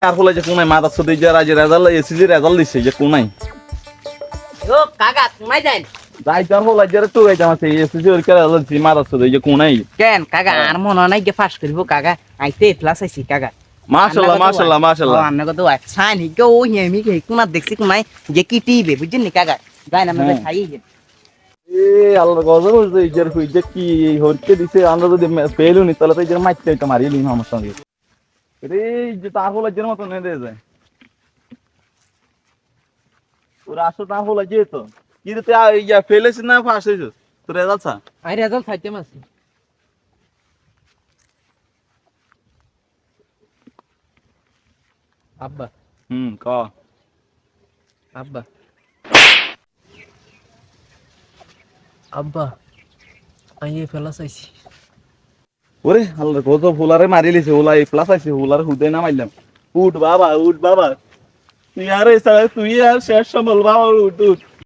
আর হলে যে কোনায় মাথা ছুটি যে রাজি রেজাল্ট এসিজি রেজাল্ট দিছে যে কোনায় ও কাকা তোমায় যাই যাই তার হলে যে তো গাইতে আছে এসিজি ওর কে রেজাল্ট দিছে মাথা ছুটি যে কোনায় কেন কাকা আর মনে নাই গে পাস করব কাকা আইতে প্লাস আইছি কাকা মাশাআল্লাহ মাশাআল্লাহ মাশাআল্লাহ আমনে কত সাইন হিগে ও হেমি কে কোনা দেখছি কোনায় যে কি টিবে বুঝছেন নি কাকা গায় না আমরা খাই এ আল্লাহর গজব হইছে ইজার হই যে কি হরকে দিছে আমরা যদি পেলু নি তাহলে তো ইজার মাইতে তো মারিলি না আমার সঙ্গে রে যে তার হলে যে মত নেই যায় ওরা আসো তার হলে যে তো কি রে তুই ইয়া ফেলেছিস না ফার্স্ট হইছিস তোর রেজাল্ট সা আই রেজাল্ট খাইতে মাসি আব্বা ক আব্বা আব্বা আইয়ে ফেলা চাইছি ওরে আল্লাহর গজব ফুলারে মারি লিছে ওলা এই প্লাস আছে ওলার হুদে না মারলাম উঠ বাবা তুই আর শেষ সম্বল বাবা উঠ